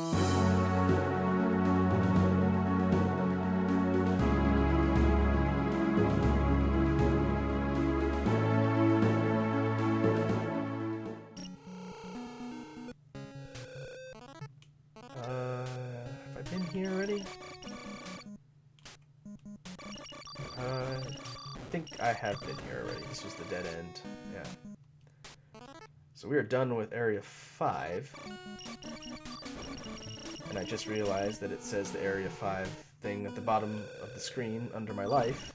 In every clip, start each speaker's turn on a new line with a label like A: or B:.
A: Have I been here already? I think I have been here already. This was the dead end. Yeah. So we are done with Area 5. And I just realized that it says the Area 5 thing at the bottom of the screen under my life.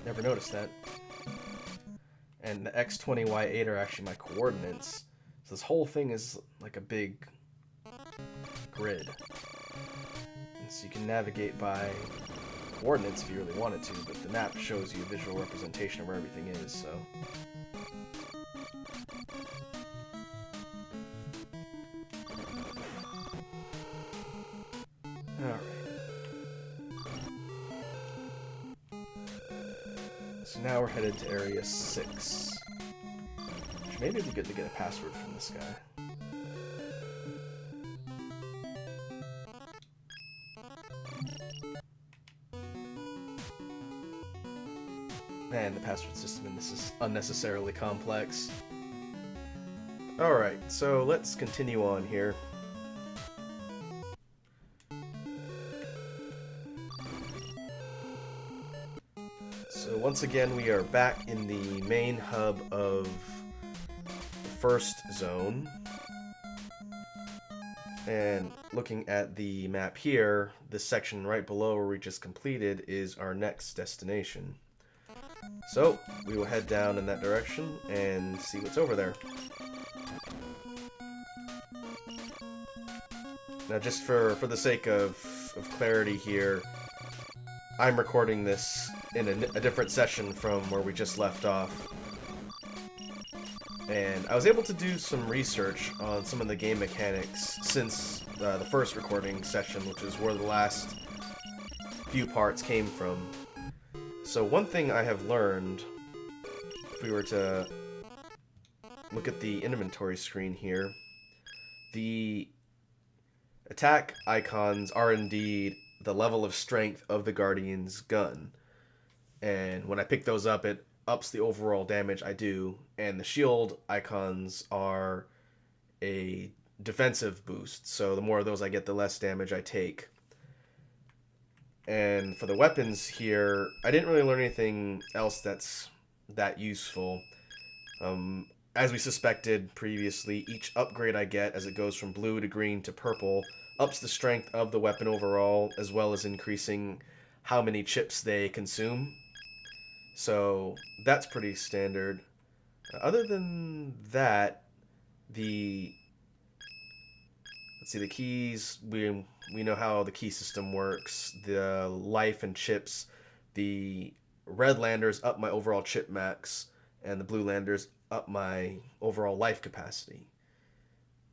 A: Never noticed that. And the X20, Y8 are actually my coordinates. So this whole thing is like a big grid. And so you can navigate by coordinates if you really wanted to, but the map shows you a visual representation of where everything is, so... Alright. So now we're headed to Area 6. Which maybe it'd be good to get a password from this guy. Man, the password system in this is unnecessarily complex. Alright, so let's continue on here. So once again, we are back in the main hub of the first zone. And looking at the map here, this section right below where we just completed is our next destination. So, we will head down in that direction and see what's over there. Now, just for the sake of clarity here, I'm recording this in a different session from where we just left off. And I was able to do some research on some of the game mechanics since the first recording session, which is where the last few parts came from. So one thing I have learned, if we were to look at the inventory screen here, the attack icons are indeed the level of strength of the Guardian's gun. And when I pick those up, it ups the overall damage I do, and the shield icons are a defensive boost, so the more of those I get, the less damage I take. And for the weapons here, I didn't really learn anything else that's that useful. As we suspected previously, each upgrade I get as it goes from blue to green to purple ups the strength of the weapon overall, as well as increasing how many chips they consume. So that's pretty standard. Other than that, the keys, we know how the key system works. The life and chips, the red landers up my overall chip max, and the blue landers up my overall life capacity.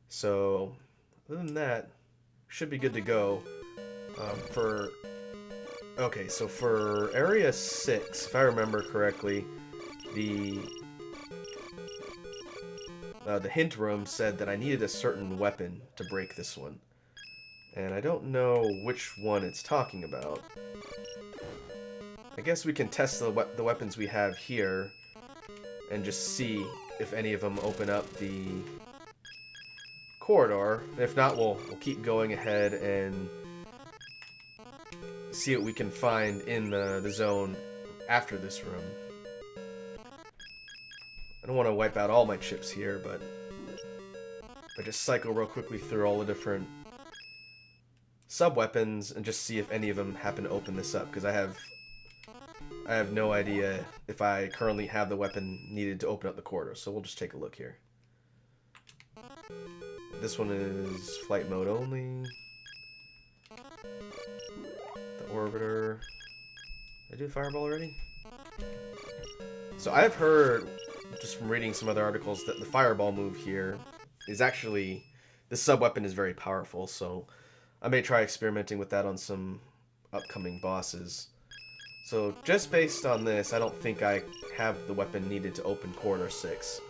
A: So other than that, should be good to go. Okay, so for Area 6, if I remember correctly, the hint room said that I needed a certain weapon to break this one. And I don't know which one it's talking about. I guess we can test the weapons we have here and just see if any of them open up the corridor. If not, we'll keep going ahead and see what we can find in the zone after this room. I don't want to wipe out all my chips here, but if I just cycle real quickly through all the different sub-weapons and just see if any of them happen to open this up, because I have no idea if I currently have the weapon needed to open up the corridor, so we'll just take a look here. This one is flight mode only. The orbiter. Did I do fireball already? So I've heard, just from reading some other articles, that the fireball move here is actually, this sub-weapon is very powerful, so I may try experimenting with that on some upcoming bosses. So just based on this, I don't think I have the weapon needed to open Corridor 6.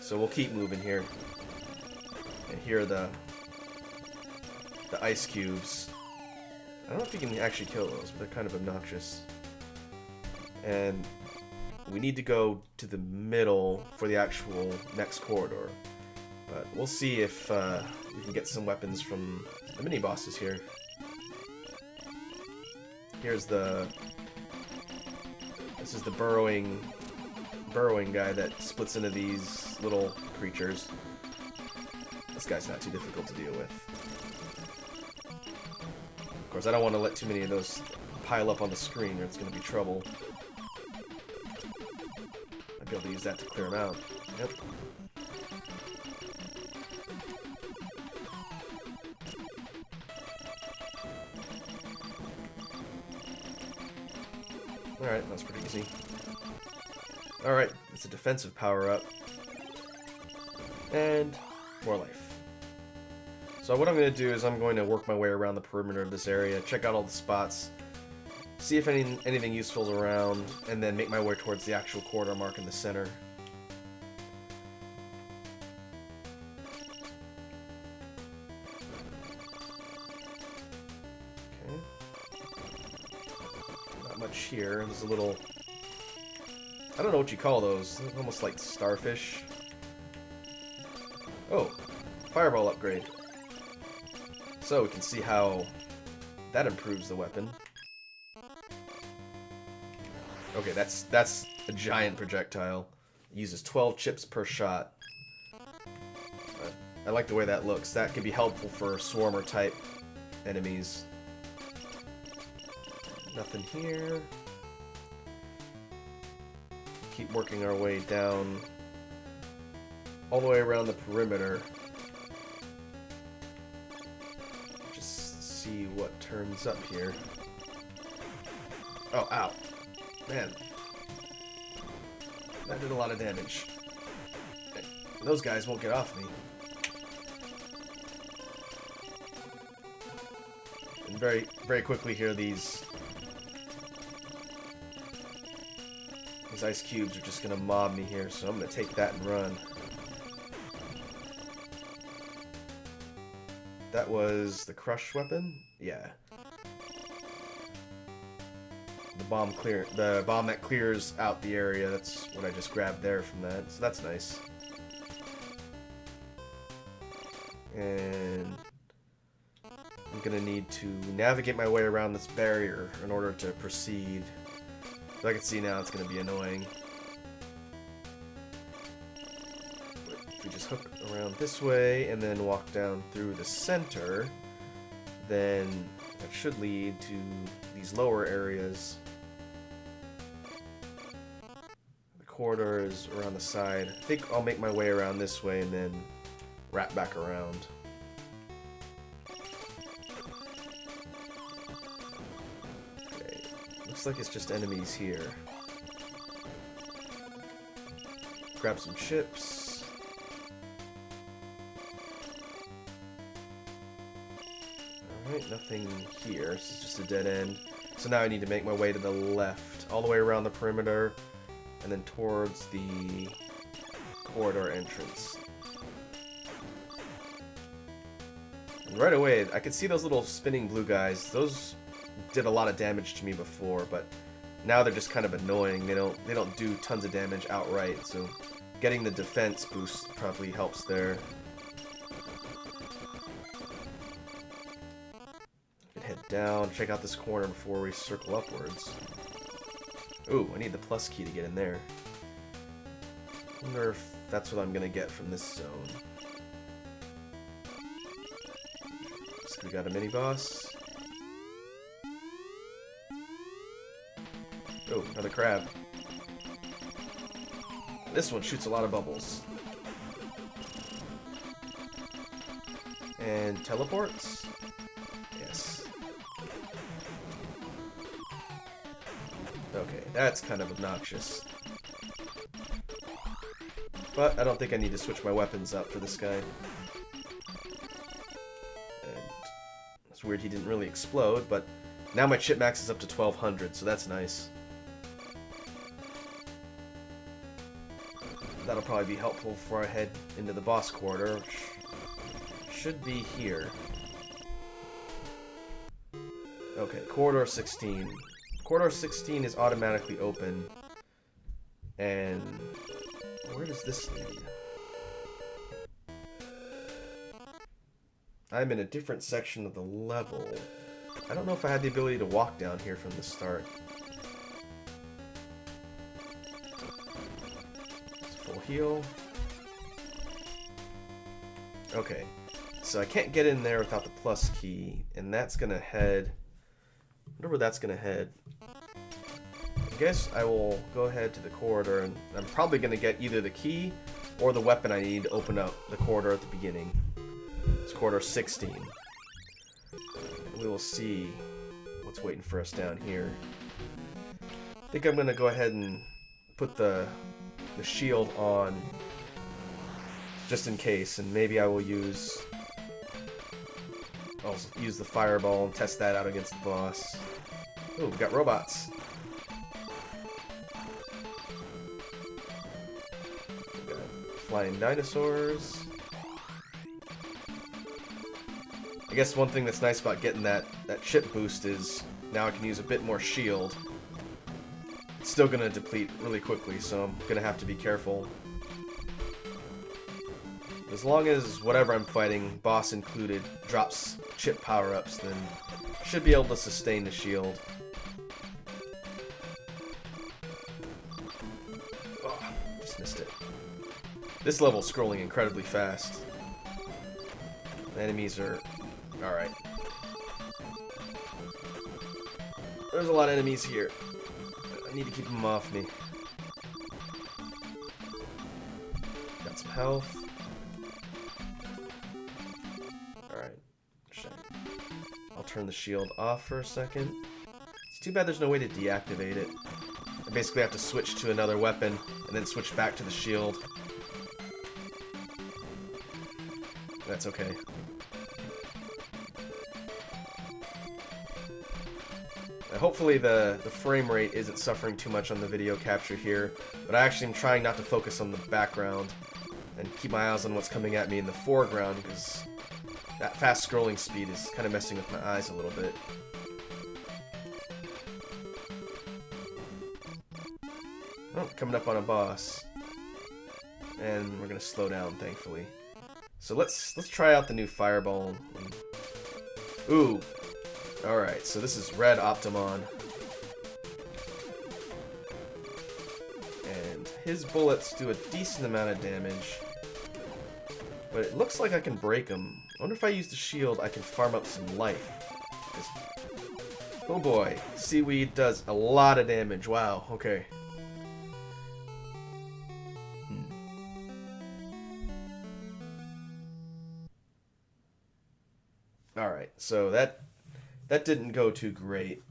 A: So we'll keep moving here. And here are the ice cubes. I don't know if you can actually kill those, but they're kind of obnoxious. And we need to go to the middle for the actual next corridor. But we'll see if we can get some weapons from the mini-bosses here. Here's the... This is the burrowing guy that splits into these little creatures. This guy's not too difficult to deal with. Of course, I don't want to let too many of those pile up on the screen or it's going to be trouble. I'd be able to use that to clear them out. Yep. Alright, that's pretty easy. Alright, it's a defensive power-up. And more life. So what I'm going to do is I'm going to work my way around the perimeter of this area, check out all the spots, see if anything useful is around, and then make my way towards the actual corridor mark in the center. Okay. Not much here. There's a little... I don't know what you call those. They're almost like starfish. Oh, fireball upgrade. So we can see how that improves the weapon. Okay, that's a giant projectile. It uses 12 chips per shot. I like the way that looks. That could be helpful for swarmer type enemies. Nothing here. Keep working our way down all the way around the perimeter. See what turns up here. Oh, ow. Man. That did a lot of damage. Those guys won't get off me. And very, very quickly here, these ice cubes are just gonna mob me here, so I'm gonna take that and run. That was the crush weapon? Yeah. The bomb that clears out the area, that's what I just grabbed there from that. So that's nice. And I'm gonna need to navigate my way around this barrier in order to proceed. So I can see now it's gonna be annoying. If we just hook around this way and then walk down through the center, then that should lead to these lower areas. The corridor is around the side. I think I'll make my way around this way and then wrap back around. Okay, looks like it's just enemies here. Grab some chips. Alright, nothing here. This is just a dead end. So now I need to make my way to the left, all the way around the perimeter, and then towards the corridor entrance. And right away, I could see those little spinning blue guys. Those did a lot of damage to me before, but now they're just kind of annoying. They don't do tons of damage outright, so getting the defense boost probably helps there. Head down, check out this corner before we circle upwards. Ooh, I need the plus key to get in there. Wonder if that's what I'm gonna get from this zone. So we got a mini boss. Oh, another crab. This one shoots a lot of bubbles. And teleports? Yes. Okay, that's kind of obnoxious. But I don't think I need to switch my weapons up for this guy. And it's weird he didn't really explode, but now my chip max is up to 1200, so that's nice. That'll probably be helpful before I head into the boss corridor, which should be here. Okay, corridor 16. Corridor 16 is automatically open. And where does this lead? I'm in a different section of the level. I don't know if I had the ability to walk down here from the start. Full heal. Okay, so I can't get in there without the plus key, and that's gonna head... I wonder where that's gonna head. I guess I will go ahead to the corridor, and I'm probably gonna get either the key or the weapon I need to open up the corridor at the beginning. It's corridor 16. We will see what's waiting for us down here. I think I'm gonna go ahead and put the shield on just in case, and maybe I will I'll use the fireball and test that out against the boss. Oh, we got robots. We got flying dinosaurs. I guess one thing that's nice about getting that chip boost is now I can use a bit more shield. It's still gonna deplete really quickly, so I'm gonna have to be careful. As long as whatever I'm fighting, boss included, drops chip power-ups, then I should be able to sustain the shield. Oh, just missed it. This level's scrolling incredibly fast. The enemies are... alright. There's a lot of enemies here. I need to keep them off me. Got some health. I'll turn the shield off for a second. It's too bad there's no way to deactivate it. I basically have to switch to another weapon and then switch back to the shield. That's okay. Hopefully the frame rate isn't suffering too much on the video capture here, but I actually am trying not to focus on the background and keep my eyes on what's coming at me in the foreground, because that fast scrolling speed is kind of messing with my eyes a little bit. Oh, coming up on a boss. And we're gonna slow down, thankfully. So let's try out the new fireball. Ooh. Alright, so this is red Optomon. And his bullets do a decent amount of damage. But it looks like I can break them. I wonder if I use the shield, I can farm up some life. Oh boy, seaweed does a lot of damage. Wow, okay. Alright, so that didn't go too great.